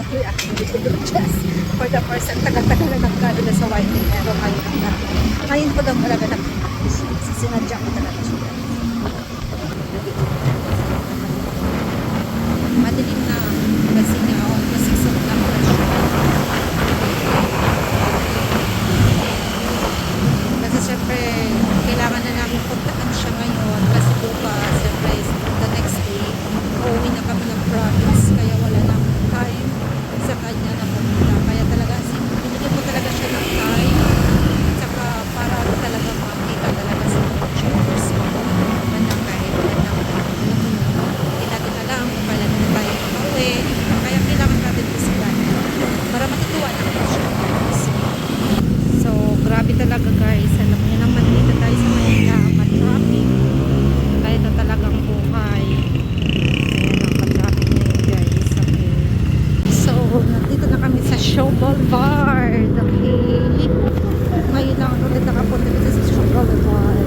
reaction ni Broadchess. For the first time, tagal-tagal na nagkano na sa white pero ngayon ko lang talaga sinadya ko talaga siya. Madilim na kasi nga ako nasisip na ako siya. Kasi syempre kailangan na namin puntaan siya ngayon kasi bukas syempre the next day uuwi na kami ng province kaya wala na time sa kanya na pumunta. Kaya talaga binigyan ko talaga siya ng time at saka para talaga makita talaga sa pictures ko na kahit na natin alam kung kailan na tayo makauwi. Kaya kailangan natin bisilan para matutuwa natin siya. So grabe talaga guys, alam niyo naman dito tayo sa Manila ma-traffic kaya ito talagang buhay. Nandito na kami sa Show Boulevard. Okay. Ngayon lang ulit nakapunta dito sa Show Boulevard.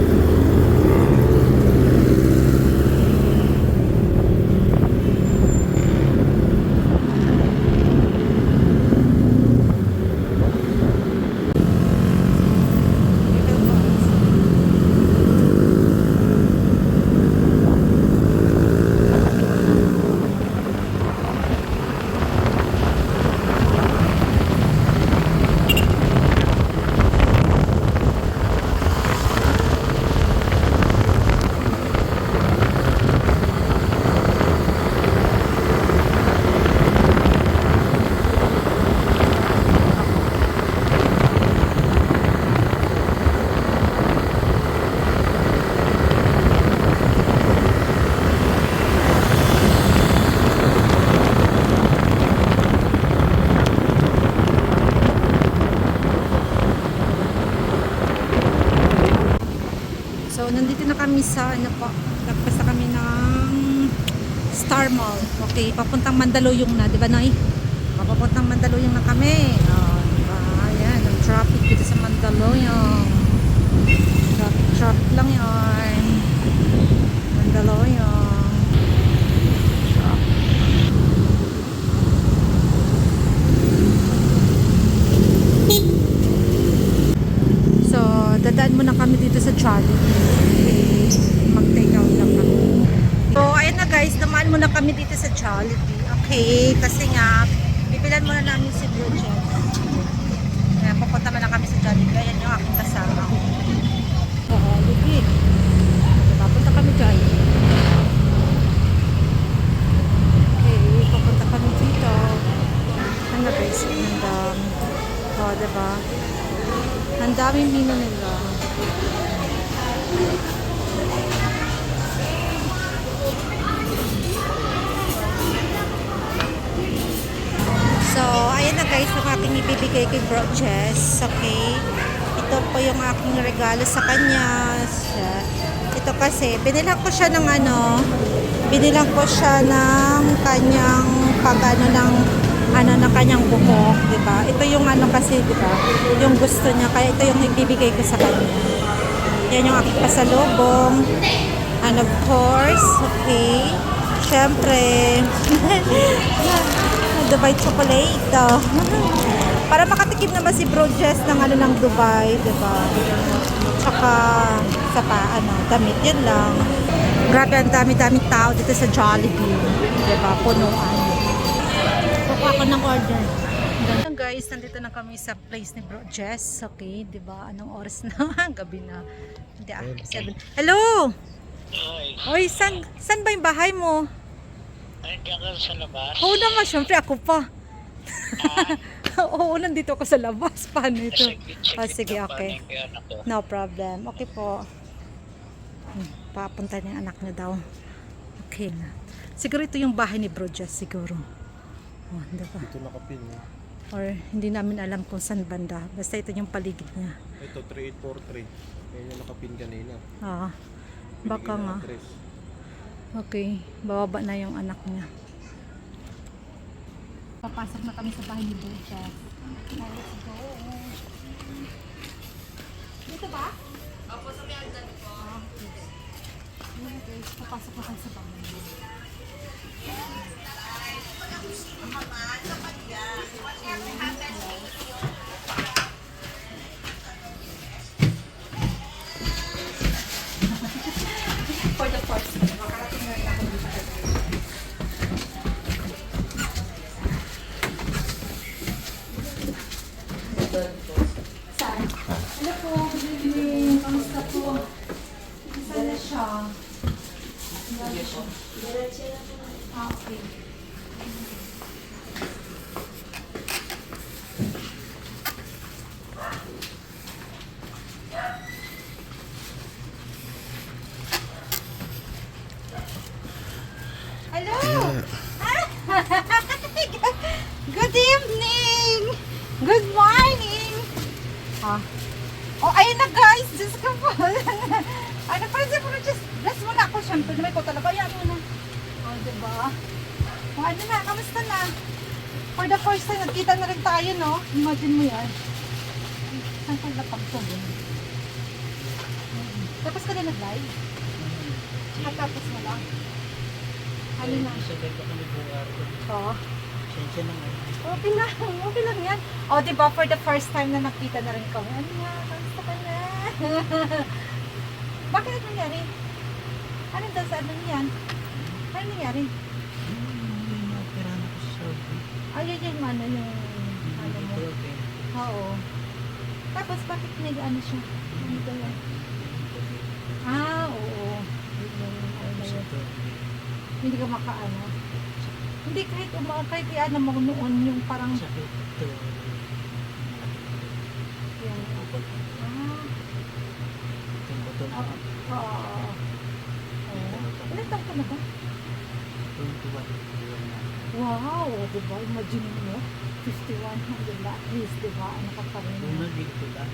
So, nandito na kami sa, lagpas na kami ng Star Mall. Okay, papuntang Mandaluyong na, di ba, Nay? Papuntang Mandaluyong na kami. Diba? Ayan, ang traffic dito sa Mandaluyong. Traffic lang yan. Mandaluyong. So, dadaan muna kami dito sa Jollibee. Okay, mag-take out lang kami. So, ayun na guys, dumaan muna kami dito sa Jollibee. Okay, kasi nga, bibilan muna namin si Bridget. Kaya pupunta muna kami sa Jollibee. Ayan yung aking kasama. Jollibee. Papunta kami Jollibee. Okay, pupunta kami dito. Ano guys, diba? Ang daming mino nila. So, ayan na guys, ang aking ibibigay kay Broadchess. Okay. Ito po yung aking regalo sa kanya. Ito kasi, binilang ko siya ng kanyang ng kanyang buhok, diba? Ito yung kasi, diba? Yung gusto niya, kaya ito yung ibibigay ko sa kanya. Yan yung aking pasalubong. And of course, okay, syempre, Dubai chocolate. Para makatikim naman si Broadchess ng ng Dubai, diba? Tsaka, damit, yan lang. Grabe, ang dami-daming tao dito sa Jollibee. Diba? Punuan. Ako ng order. Ganun guys, nandito na kami sa place ni Broadchess. Okay, di ba? Anong oras na? Gabi na. Hindi 7. Hello! Oy, saan ba yung bahay mo? Ay, gano'n sa labas? Oo naman, syempre ako pa. Oo, nandito ako sa labas. Paano ito? Sige, okay. No problem. Okay po. Papunta niya yung anak niya daw. Okay na. Siguro ito yung bahay ni Broadchess, siguro. Oh, diba? Ito nakapin. Or hindi namin alam kung saan banda. Basta ito yung paligid niya. Ito 3843. Yan yung nakapin kanina. Baka nga. Okay, bababa na yung anak niya. Papasok na kami sa bahay ni Broadchess. Let's go. Dito ba? Opo, sa may hagdan po. Okay, papasok na kami sa bahay. For the first time, makarating na rin ako dito. Saan? Hello po, good evening. Kamusta po? Saan na siya? Saan siya? Ah, okay. Hello! Good evening! Good morning! Ah. Oh, ayun na guys! Diyos ko po! Ano pa siya po? Just bless mo na ako. Siyempre, may ko talaga. Ayan mo na. Oh, diba? Oh, ano na? Kamusta na? For the first time, nagkita na rin tayo, no? Imagine mo yan. Saan ka napagsabi? Tapos ka na nag-live? At tapos mo lang? Ano na? Sabay ko kami buwar ko. Oo. Sensya naman. Okay lang yan. O, diba, for the first time na nakita na rin kami. Ano nga, kamusta ka na? Bakit ano nangyari? Ano daw sa ano yan? Ano nangyari? Opera na ko sa Saudi. Ayun yung ano, yung ano mo. Okay. Oo. Tapos, bakit nag-ano siya? Ano ba yan? Ah, oo. Hindi ka makaano. Hindi kahit kahit ano mo noon yung parang Sakit ito. yan. Ah, Ito na. oo. Ilan taon ka na ba? 21. Wow, diba? Imagine mo, 51 hanggang at least, diba? Ano ka pa rin? Una dito lang.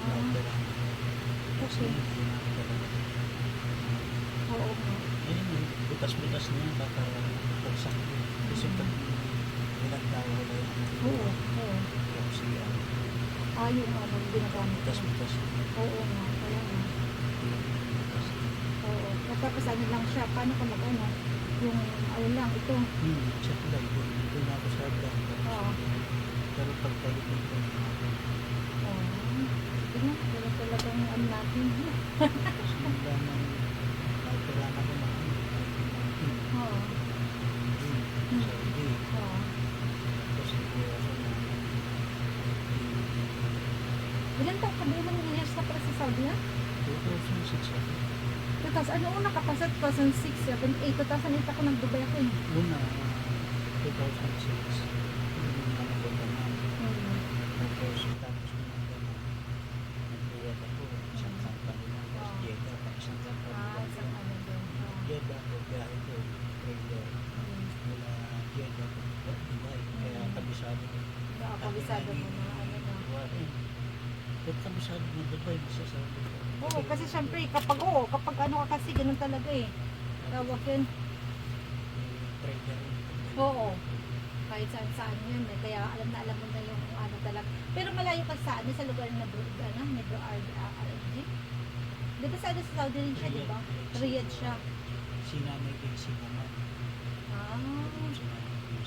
Opera. Kasi Okay. hindi na ako talaga. Oo nga. Ayun, butas-butas na yan. Baka pagsakit. Kasi pag ilang tao wala yung Oo, oo. kasi Ah, yung ano, ginagamit ko. butas-butas. Oo nga, kaya nga. Butas. Oo. At tapos ano lang siya, paano ka mag-ano? Yung, ano lang, ito. Check lang. Doon ako sa vlog. Oo. Pero pagkalit nito, Oo. Ganyan, pero talagang ano natin. kasi wala nang opera na ko na Oo. Saudi. Oo. Tapos hindi ako na Ilan taon ka ba? Ilang years na pala sa Saudi na? 2006 ako. 2000, ano una ka pa sa 2006, 2008, 2008 ako nag-Dubai ako eh. Una, 2006. Hindi naman ako naman. Tapos tapos naman nag-uwag ako. Isang company na. Tapos Jeddah pa. Isang company Ah, na. isang ano doon. Oo. Jeddah ko. Biyahe ko. Trailer. Mula Jeddah ko. Dubai. Kaya kabisado ko. Nakakabisado mo na ano na. Kung kabisado mo Dubai, masasabi ko. Oo, kasi syempre kapag ano ka kasi ganun talaga eh. Tawag yun. Trailer. Oo. Kahit saan yun eh. Kaya alam mo na yung ano talaga. Pero malayo ka sa ano, sa lugar na Negro RG. Di ba sa Saudi rin siya, di ba? Riyadh siya. Sinanay din naman. Ah, Sinanay din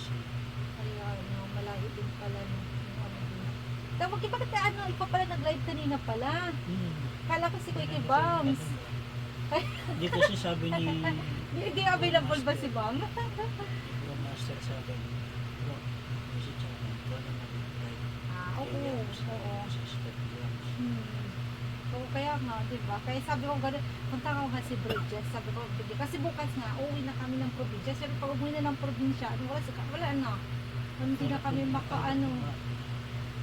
kaya ano, malayo din pala no. Yung ano din. Tawag ka, bakit ano, ikaw pala nag-live kanina pala. Kala ko si Kuya Bams. Di kasi sabi ni Hindi available ba si Bang? Master sabi ni bro, message ako ko na mag-live. Ah, oo. Suspect yan. Oo, kaya nga, di ba? Kaya sabi ko gano'n, punta ko nga si Bridges, sabi ko, kasi bukas nga, uuwi na kami ng probinsya. Sabi pag umuwi na ng probinsya, ano oras ka? Wala na. Hindi na kami makaano.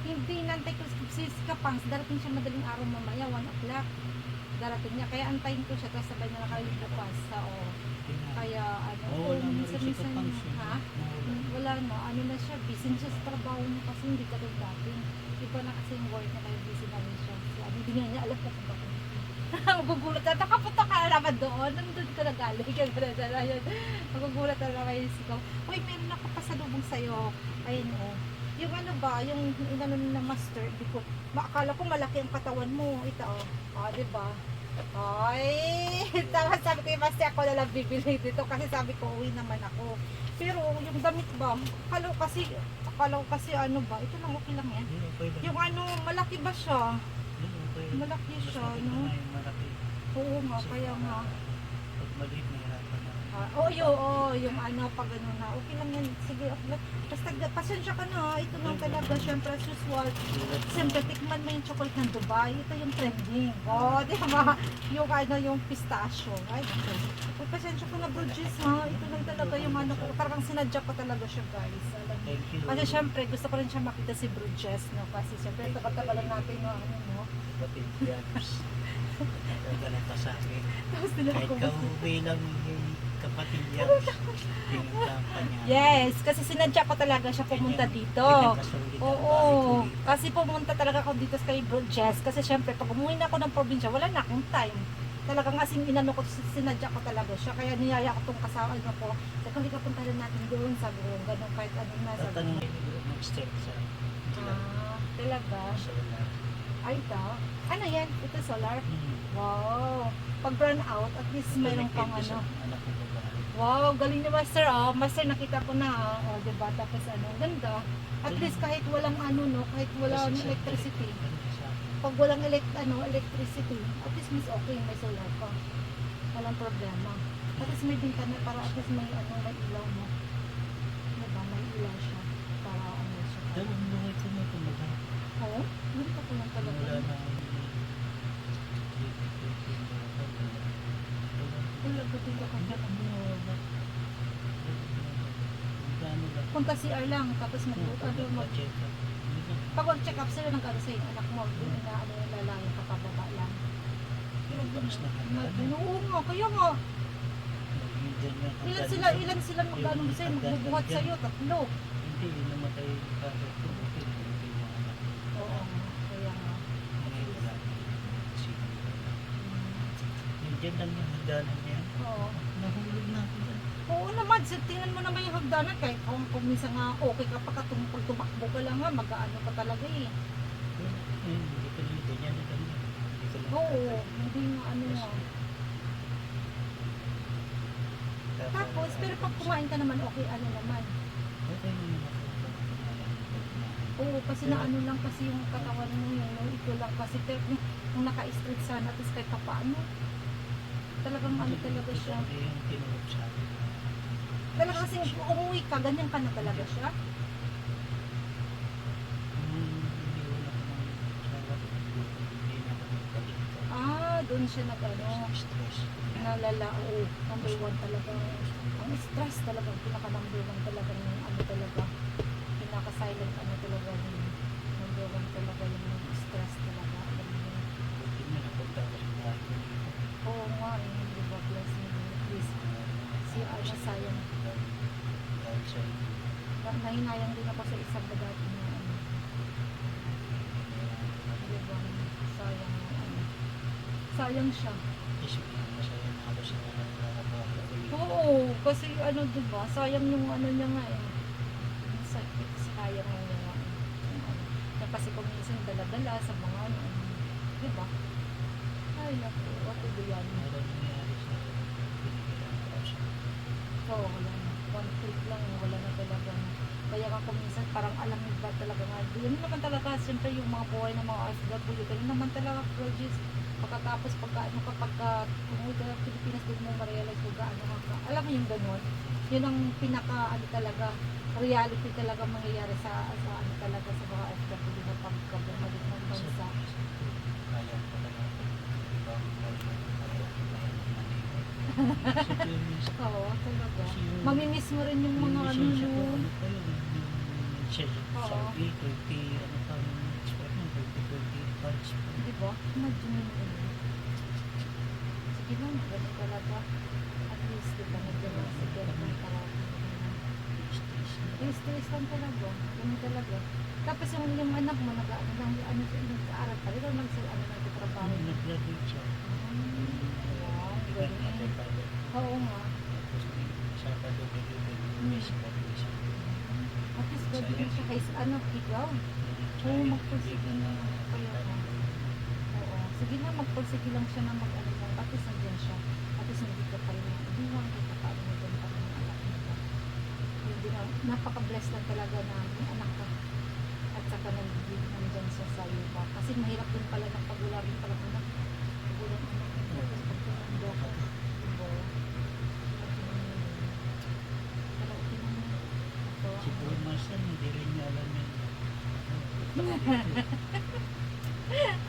Hindi nantay ko si Kapangs, darating siya madaling araw mamaya, 1 o'clock. Darating niya, kaya antayin ko siya, tapos sabay na lang kami bukas. Oo. Kaya ano, wala mo rin si minsan-minsan, Kapangs. ha? Wala na, ano na siya, busy na siya sa trabaho niya kasi hindi ka daw dati. Iba na kasi yung work niya, kaya busy na rin siya. Sabi, hindi nga niya alam kung bakit. Magugulat na, nakapunta ka na naman doon, nandun ka na galing, kaya gano'n na yun. Magugulat na lang kayo sigaw. Uy, meron ako pasalubong sa'yo. Ayun o. Yung ano ba, yung inano na master, di ko, akala ko malaki ang katawan mo. Ito o. O, diba? Ay, tapos sabi ko yung Master, ako na lang bibili dito kasi sabi ko uwi naman ako. Pero yung damit ba, akala ko kasi ano ba, ito lang okay lang yan. Hindi, okay lang. Yung ano, malaki ba siya? Hindi, okay lang. Malaki Mas siya, maganda no? nga yung malaki. Oo nga, Kasi kaya nga. Pag maliit, nahirapan na. Yung ano, pag ano na, okay lang yan. Sige, okay lang. Basta pasensya ka na, ito lang talaga, syempre as usual. Sulat ko. Siyempre, tikman mo yung chocolate ng Dubai. Ito yung trending. Oh, di ba? Yung ano, yung pistachio. Ay, okay. Pasensya ko na, Burgess, ha? Ito lang talaga yung ano ko. Talagang sinadya ko talaga siya, guys. Alam mo. Thank you. Kasi syempre, gusto ko rin siya makita si Burgess, no? Kasi syempre, tagal-tagalan natin, no? Ano, no? Kapatid Jams. Ganun pa sa akin. Tapos nila Kahit ako. kauwi lang yung kapatid Jams. Yung kampanya. Yes, kasi sinadya ko talaga siya pumunta dito. Oo, kasi pumunta talaga ako dito kay Burgess. Kasi syempre, pag umuwi na ako ng probinsya, wala na akong time. Talagang asing inano ko, sinadya ko talaga siya. Kaya niyaya ko itong kasama ko. Sabi ko, hindi ka punta natin doon. Sabi ko, ganun kahit ano na. Sabi ko, Tatanungin ko mag-step sa talaga. solar. Ay, ito. Ano yan? Ito solar? Hmm. Wow. Pag burn out, at least mayroon kang Depende sa ano. anak ko babae. Wow, galing ni Master. Oh. Master, nakita ko na. Oh, diba? Tapos ano, ganda. At least kahit walang ano, no? Kahit walang Kasi sa- electricity. Ano sa akin? Pag walang electricity, at least mas okay, may solar pa. Walang problema. At least may bintana para at least may ano, may ilaw mo. Diba? May ilaw siya. Para ano siya. Dahil ang buhay ko na tumaga. Oo? Hindi pa ko lang talaga. Wala na. Talaga dito ka Hindi pala. ano. Magkano lang. Punta si lang, tapos Mag-check up. pag mag-check up sila, nag-ano sa anak mo, yun na ano yung lalaki kapababa lang. Tapos na kanya. Oo nga, kaya nga. Ilan sila mag-ano sa'yo, magbubuhat sa'yo, tatlo. Hindi, namatay yung kapit ko. Hindi, hindi yung anak. Oo, kaya nga. Ngayon wala. Yung dyan lang yung hagdanan niya. Oo. Nahulog na ako dyan. Oo naman, tingnan mo naman yung hagdanan, kahit kung minsan nga okay ka pa pag tumakbo ka lang nga, mag-ano ka talaga eh. Hindi ko lang ganyan na kanya. Hindi ko lang. Oo, hindi nga ano nga. Tapos, pero pag kumain ka naman, okay, ano naman. Okay naman ako. Oo, kasi na ano lang kasi yung katawan mo yung ito lang kasi pero kung naka-straight sana tapos kahit pa paano talagang ano talaga siya. Yung tinulog sa akin. Talaga kasi umuwi ka, ganyan ka na talaga siya. Hindi ko na hindi na ako nagpalito. Doon siya nag-ano, Stress. nalala, oo, number one talaga. Ang stress talaga, pinaka-number one talaga yung ano talaga, pinaka-silent ano talaga yung number one talaga yung stress talaga. Alam mo yun. Buti na napunta ako sa bahay ko dito. Oo nga, di ba, bless me, please. Si ano, sayang. Dahil sa inyo. Nahinayang din ako sa isang na dati na ano, di ba, sayang ano. Sayang siya. Isip ko masaya na ako sa narabaho ko. Oo, kasi ano diba, sayang yung ano niya nga eh. Yung sakit, sayang nga niya nga. Yung ano. Yan kasi kung minsan dala-dala sa mga ano, diba? Ay, naku, ako yan. Meron nangyari sa pinigyan ko sa Oo, wala na. One trip lang, wala na talaga. Kaya nga kung minsan parang alam mo ba talaga nga. Yun naman talaga, siyempre yung mga buhay ng mga OFW, ganun naman talaga projects. Pagkatapos kapag umuwi ka ng Pilipinas, doon mo ma-realize kung gaano ka. Alam mo yung gano'n? Yun ang pinaka ano talaga, reality talaga mangyayari sa ano talaga sa mga OFW na pagkabumalik ng bansa. kaya ko na lang. Diba? Oo, talaga. Mamimiss mo rin yung mga ano Lisensya ko, yun. ano pa yun? Lisensya ko sa Oo. 20, ano pa yung export mo, 20 parts pa. Di ba? Imagine mo yun. Sige lang, ganun talaga. At least, di ba, nagdala sa ganun talaga. Stress lang talaga. Ganun talaga. Tapos yung anak mo, nag-ano lang, ano siya, nag-aaral pa rin, ano nagtatrabaho. Nag-graduate siya. Wow, galing. Oo nga. Tapos may Sabado, Lunes, graduation. At least, galing siya kay, ano, ikaw. Oo, magpursige na. Kaya ka. Oo, sige na, magpursige lang siya na mag-ano lang. At least nandiyan siya. At least nandito pa rin. Hindi lang kita paano mo doon pa rin ang anak nito. Hindi na, napaka-bless lang talaga na may anak ka. At saka nandyan siya sa iyo pa. Kasi mahirap din pala ng pag wala rin pala anak. Pag walang anak. Tapos pag tumando ka. Diba? Pero okay naman. Ito, Si Paul Marcel, hindi rin niya alam yun.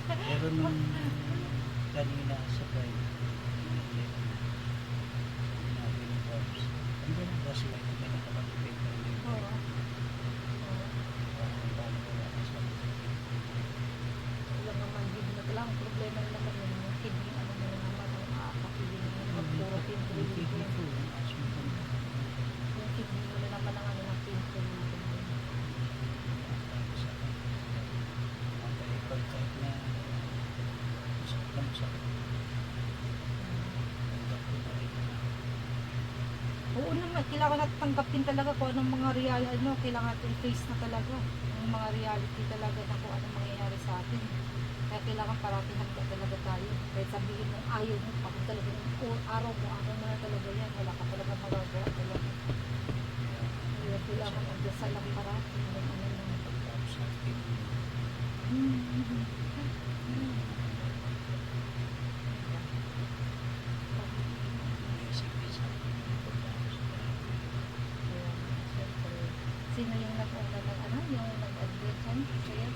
Pero nung kanina sa private, sinabi ni Pops, hindi na ba sila kung may nakapag-pay pa rin? Oo. Parang paano wala na sa Wala naman, hindi na lang. Ang problema na naman yun, yung kidney, ano na naman, ang aakapiling na magpuro pintuloy. Yung kidney mo na naman ang ano ng pintuloy. Kahit na saktan sa tanggap ko na rin na Oo naman, kailangan natin tanggapin talaga kung anong mga real, ano, kailangan natin face na talaga. Yung mga reality talaga na kung anong mangyayari sa atin. Kaya kailangan paratihan ka talaga tayo. Kahit sabihin mo, ayaw mo, pag talaga araw mo na talaga yan. Wala ka talaga magagawa talaga. Kaya kailangan magdasal lang parati. Yung ano lang. pagkatapos sa akin naisip-isip ko yung pagkatapos sa Sino yung nag-una ng ano? Yung nag-admit dyan? Kaya?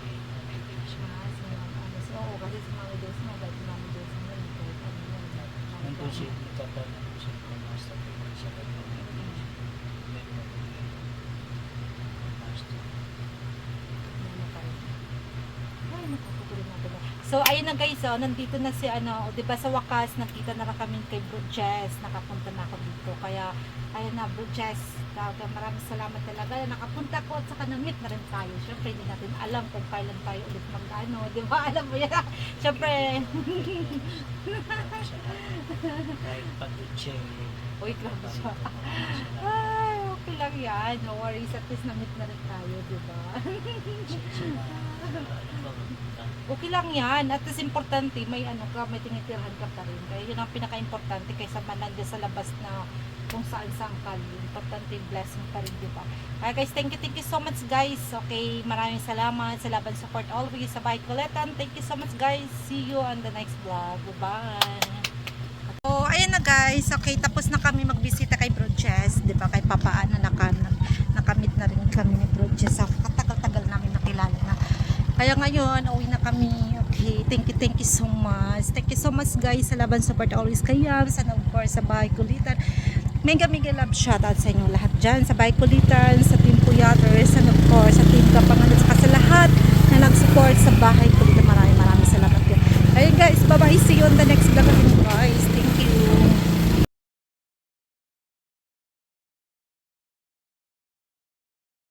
Oo, kasi si Mami Dos mo, kahit si Mami Dos mo, kahit ano yan. nandun si nagtatanong ko sa master ko sa kanya master So ayun na guys, oh, nandito na si ano, 'di ba sa wakas nakita na rin kami kay Bro Jess, nakapunta na ako dito. Kaya ayun na Bro Jess, talaga maraming salamat talaga na nakapunta ko at saka na-meet na rin tayo. Syempre hindi natin alam kung kailan tayo ulit mag-ano, 'di ba? Alam mo 'yan. Syempre. kahit pag-check Uy, grabe siya. Ay, okay lang yan. No worries, at least na-meet na rin tayo, 'di ba? Okay lang yan. At least importante, may ano ka, may tinitirhan ka pa rin. Kaya yun ang pinaka-importante kaysa man nandiyan sa labas na kung saan-saan ka. Importante, blessing pa rin, di ba? Kaya guys, thank you so much guys. Okay, maraming salamat sa laban support always sa Bahay Kuletan. Thank you so much guys. See you on the next vlog. Bye-bye. So, ayan na guys. Okay, tapos na kami magbisita kay Bro Jess. Di ba? Kay Papa, ano, nakamit na rin kami ni Bro Jess. So, katagal-tagal namin nakilala na. Kaya ngayon, uwi na kami. Okay, thank you so much. Thank you so much guys sa laban support always kaya sa of course sa Bahay Kulitan. Mega love shoutout sa inyo lahat dyan sa Bahay Kulitan, sa Team Puyaters, and of course sa Team Kapangan at saka sa lahat na nag-support sa Bahay Kulitan. Maraming salamat din. Ayun guys, bye bye. See you on the next vlog guys. Thank you.